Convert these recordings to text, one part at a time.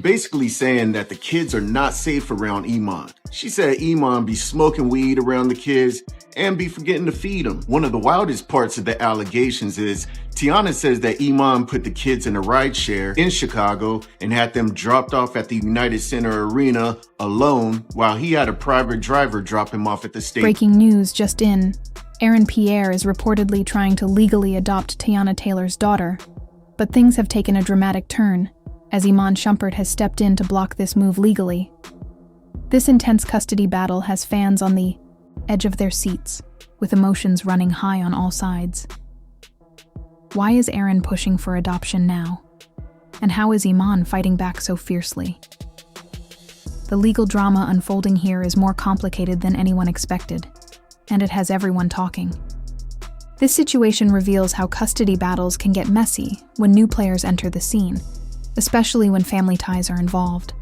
basically saying that the kids are not safe around Iman. She said Iman be smoking weed around the kids and be forgetting to feed them. One of the wildest parts of the allegations is Teyana says that Iman put the kids in a rideshare in Chicago and had them dropped off at the United Center Arena alone while he had a private driver drop him off at the stadium. Breaking news just in. Aaron Pierre is reportedly trying to legally adopt Teyana Taylor's daughter, but things have taken a dramatic turn, as Iman Shumpert has stepped in to block this move legally. This intense custody battle has fans on the edge of their seats, with emotions running high on all sides. Why is Aaron pushing for adoption now? And how is Iman fighting back so fiercely? The legal drama unfolding here is more complicated than anyone expected, and it has everyone talking. This situation reveals how custody battles can get messy when new players enter the scene, especially when family ties are involved.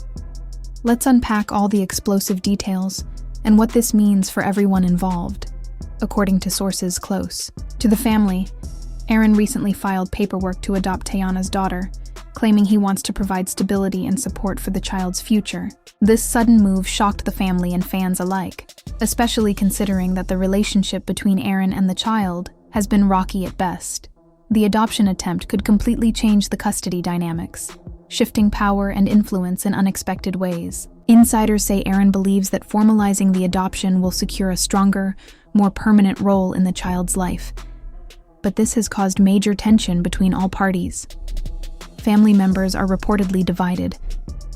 Let's unpack all the explosive details and what this means for everyone involved, according to sources close to the family. Aaron recently filed paperwork to adopt Teyana's daughter, claiming he wants to provide stability and support for the child's future. This sudden move shocked the family and fans alike, especially considering that the relationship between Aaron and the child has been rocky at best. The adoption attempt could completely change the custody dynamics, shifting power and influence in unexpected ways. Insiders say Aaron believes that formalizing the adoption will secure a stronger, more permanent role in the child's life. But this has caused major tension between all parties. Family members are reportedly divided,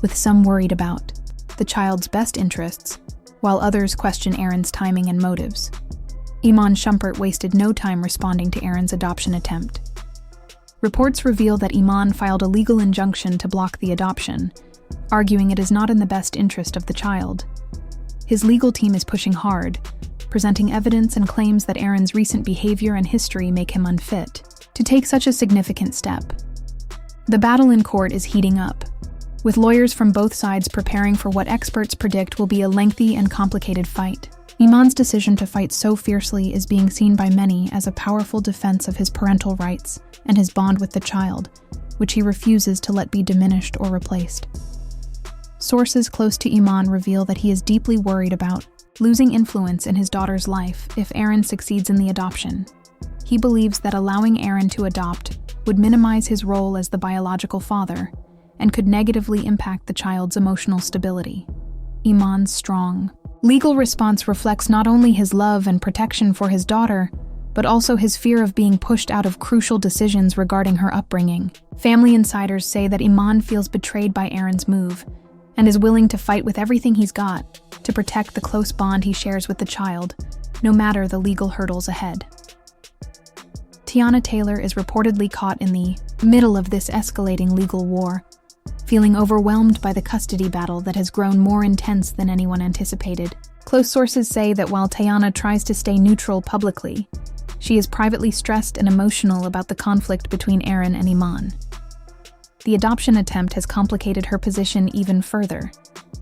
with some worried about the child's best interests, while others question Aaron's timing and motives. Iman Shumpert wasted no time responding to Aaron's adoption attempt. Reports reveal that Iman filed a legal injunction to block the adoption, arguing it is not in the best interest of the child. His legal team is pushing hard, presenting evidence and claims that Aaron's recent behavior and history make him unfit to take such a significant step. The battle in court is heating up, with lawyers from both sides preparing for what experts predict will be a lengthy and complicated fight. Iman's decision to fight so fiercely is being seen by many as a powerful defense of his parental rights and his bond with the child, which he refuses to let be diminished or replaced. Sources close to Iman reveal that he is deeply worried about losing influence in his daughter's life if Aaron succeeds in the adoption. He believes that allowing Aaron to adopt would minimize his role as the biological father and could negatively impact the child's emotional stability. Iman's strong legal response reflects not only his love and protection for his daughter, but also his fear of being pushed out of crucial decisions regarding her upbringing. Family insiders say that Iman feels betrayed by Aaron's move and is willing to fight with everything he's got to protect the close bond he shares with the child, no matter the legal hurdles ahead. Teyana Taylor is reportedly caught in the middle of this escalating legal war, feeling overwhelmed by the custody battle that has grown more intense than anyone anticipated. Close sources say that while Teyana tries to stay neutral publicly, she is privately stressed and emotional about the conflict between Aaron and Iman. The adoption attempt has complicated her position even further,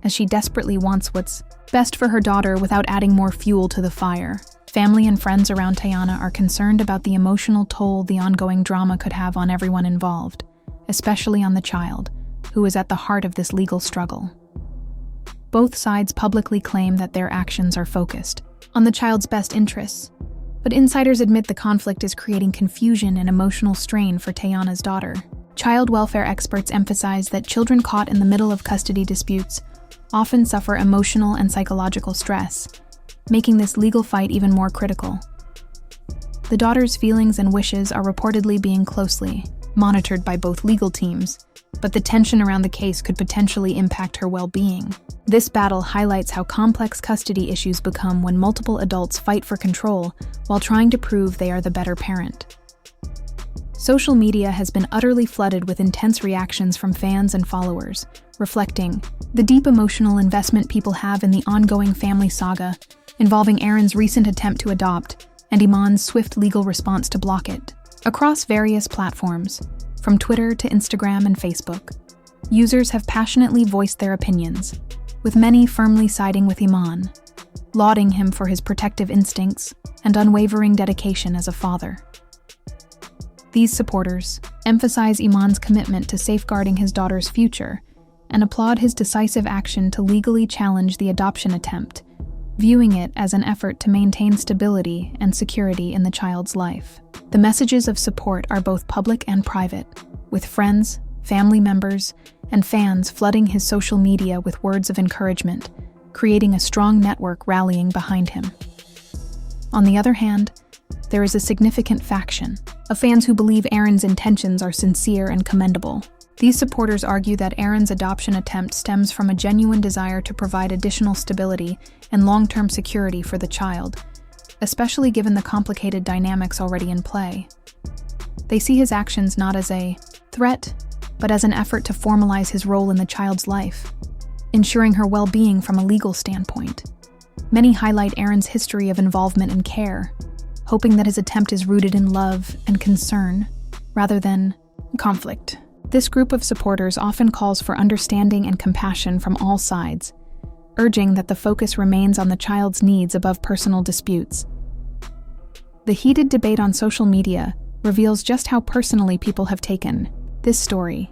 as she desperately wants what's best for her daughter without adding more fuel to the fire. Family and friends around Teyana are concerned about the emotional toll the ongoing drama could have on everyone involved, especially on the child, who is at the heart of this legal struggle. Both sides publicly claim that their actions are focused on the child's best interests, but insiders admit the conflict is creating confusion and emotional strain for Teyana's daughter. Child welfare experts emphasize that children caught in the middle of custody disputes often suffer emotional and psychological stress, making this legal fight even more critical. The daughter's feelings and wishes are reportedly being closely monitored by both legal teams, but the tension around the case could potentially impact her well-being. This battle highlights how complex custody issues become when multiple adults fight for control while trying to prove they are the better parent. Social media has been utterly flooded with intense reactions from fans and followers, reflecting the deep emotional investment people have in the ongoing family saga involving Aaron's recent attempt to adopt and Iman's swift legal response to block it. Across various platforms, from Twitter to Instagram and Facebook, users have passionately voiced their opinions, with many firmly siding with Iman, lauding him for his protective instincts and unwavering dedication as a father. These supporters emphasize Iman's commitment to safeguarding his daughter's future and applaud his decisive action to legally challenge the adoption attempt, viewing it as an effort to maintain stability and security in the child's life. The messages of support are both public and private, with friends, family members, and fans flooding his social media with words of encouragement, creating a strong network rallying behind him. On the other hand, there is a significant faction of fans who believe Aaron's intentions are sincere and commendable. These supporters argue that Aaron's adoption attempt stems from a genuine desire to provide additional stability and long-term security for the child, especially given the complicated dynamics already in play. They see his actions not as a threat, but as an effort to formalize his role in the child's life, ensuring her well-being from a legal standpoint. Many highlight Aaron's history of involvement and care, hoping that his attempt is rooted in love and concern, rather than conflict. This group of supporters often calls for understanding and compassion from all sides, urging that the focus remains on the child's needs above personal disputes. The heated debate on social media reveals just how personally people have taken this story,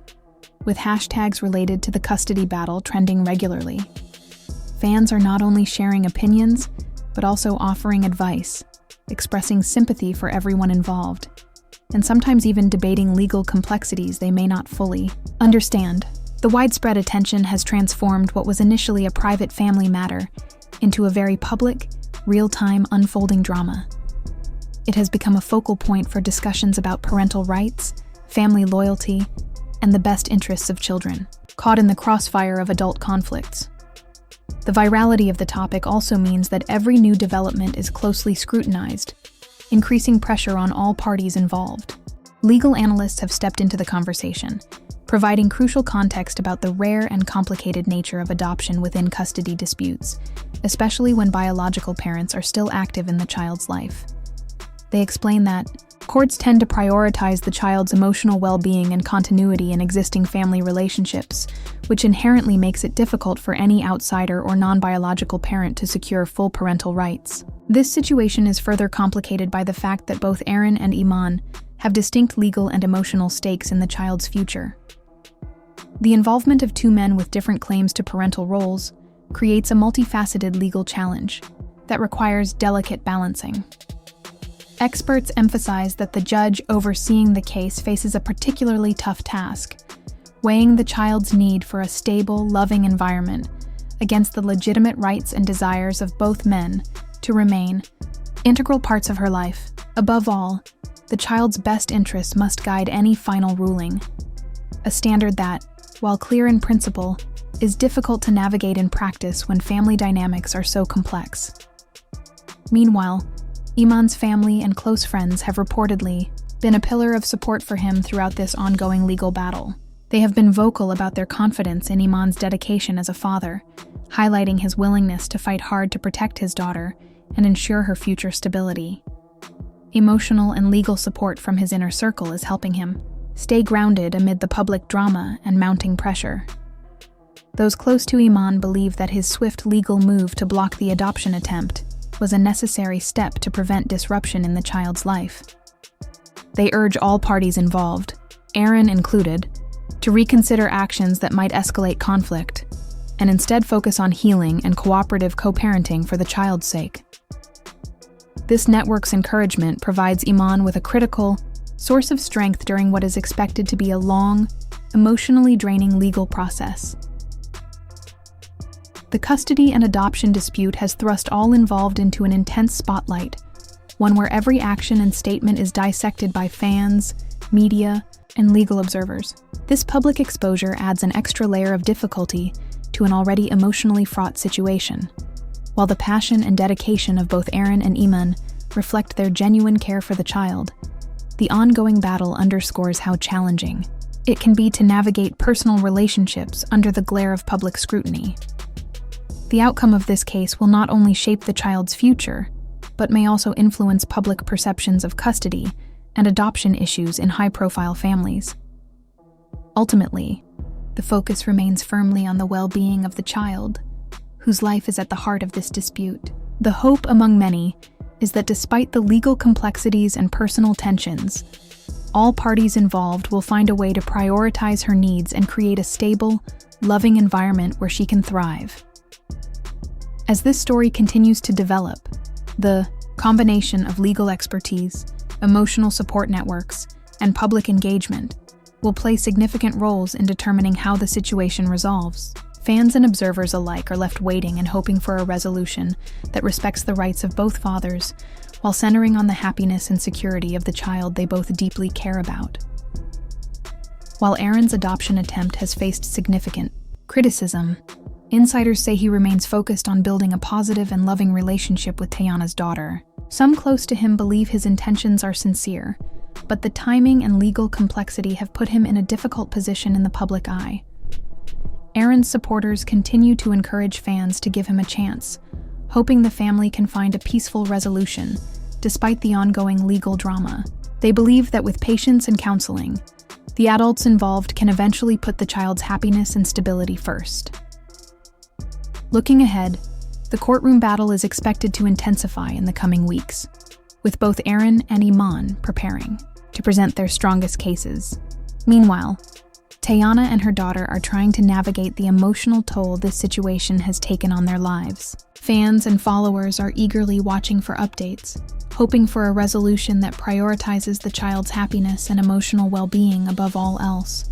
with hashtags related to the custody battle trending regularly. Fans are not only sharing opinions, but also offering advice, expressing sympathy for everyone involved, and sometimes even debating legal complexities they may not fully understand. The widespread attention has transformed what was initially a private family matter into a very public, real-time unfolding drama. It has become a focal point for discussions about parental rights, family loyalty, and the best interests of children, caught in the crossfire of adult conflicts. The virality of the topic also means that every new development is closely scrutinized, increasing pressure on all parties involved. Legal analysts have stepped into the conversation, providing crucial context about the rare and complicated nature of adoption within custody disputes, especially when biological parents are still active in the child's life. They explain that courts tend to prioritize the child's emotional well-being and continuity in existing family relationships, which inherently makes it difficult for any outsider or non-biological parent to secure full parental rights. This situation is further complicated by the fact that both Aaron and Iman have distinct legal and emotional stakes in the child's future. The involvement of two men with different claims to parental roles creates a multifaceted legal challenge that requires delicate balancing. Experts emphasize that the judge overseeing the case faces a particularly tough task, weighing the child's need for a stable, loving environment against the legitimate rights and desires of both men to remain integral parts of her life. Above all, the child's best interests must guide any final ruling, a standard that, while clear in principle, is difficult to navigate in practice when family dynamics are so complex. Meanwhile, Iman's family and close friends have reportedly been a pillar of support for him throughout this ongoing legal battle. They have been vocal about their confidence in Iman's dedication as a father, highlighting his willingness to fight hard to protect his daughter and ensure her future stability. Emotional and legal support from his inner circle is helping him stay grounded amid the public drama and mounting pressure. Those close to Iman believe that his swift legal move to block the adoption attempt was a necessary step to prevent disruption in the child's life. They urge all parties involved, Aaron included, to reconsider actions that might escalate conflict, and instead focus on healing and cooperative co-parenting for the child's sake. This network's encouragement provides Iman with a critical source of strength during what is expected to be a long, emotionally draining legal process. The custody and adoption dispute has thrust all involved into an intense spotlight, one where every action and statement is dissected by fans, media, and legal observers. This public exposure adds an extra layer of difficulty to an already emotionally fraught situation, while the passion and dedication of both Aaron and Iman reflect their genuine care for the child. The ongoing battle underscores how challenging it can be to navigate personal relationships under the glare of public scrutiny. The outcome of this case will not only shape the child's future, but may also influence public perceptions of custody and adoption issues in high-profile families. Ultimately, the focus remains firmly on the well-being of the child, whose life is at the heart of this dispute. The hope among many is that despite the legal complexities and personal tensions, all parties involved will find a way to prioritize her needs and create a stable, loving environment where she can thrive. As this story continues to develop, the combination of legal expertise, emotional support networks, and public engagement will play significant roles in determining how the situation resolves. Fans and observers alike are left waiting and hoping for a resolution that respects the rights of both fathers while centering on the happiness and security of the child they both deeply care about. While Aaron's adoption attempt has faced significant criticism, insiders say he remains focused on building a positive and loving relationship with Teyana's daughter. Some close to him believe his intentions are sincere, but the timing and legal complexity have put him in a difficult position in the public eye. Aaron's supporters continue to encourage fans to give him a chance, hoping the family can find a peaceful resolution, despite the ongoing legal drama. They believe that with patience and counseling, the adults involved can eventually put the child's happiness and stability first. Looking ahead, the courtroom battle is expected to intensify in the coming weeks, with both Aaron and Iman preparing to present their strongest cases. Meanwhile, Teyana and her daughter are trying to navigate the emotional toll this situation has taken on their lives. Fans and followers are eagerly watching for updates, hoping for a resolution that prioritizes the child's happiness and emotional well-being above all else.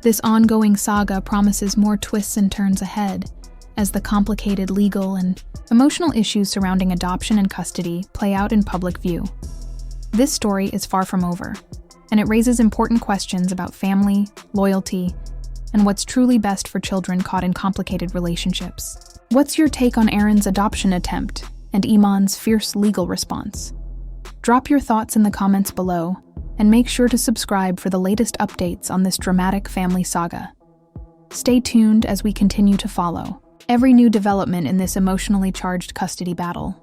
This ongoing saga promises more twists and turns ahead, as the complicated legal and emotional issues surrounding adoption and custody play out in public view. This story is far from over, and it raises important questions about family, loyalty, and what's truly best for children caught in complicated relationships. What's your take on Aaron's adoption attempt and Iman's fierce legal response? Drop your thoughts in the comments below, and make sure to subscribe for the latest updates on this dramatic family saga. Stay tuned as we continue to follow every new development in this emotionally charged custody battle.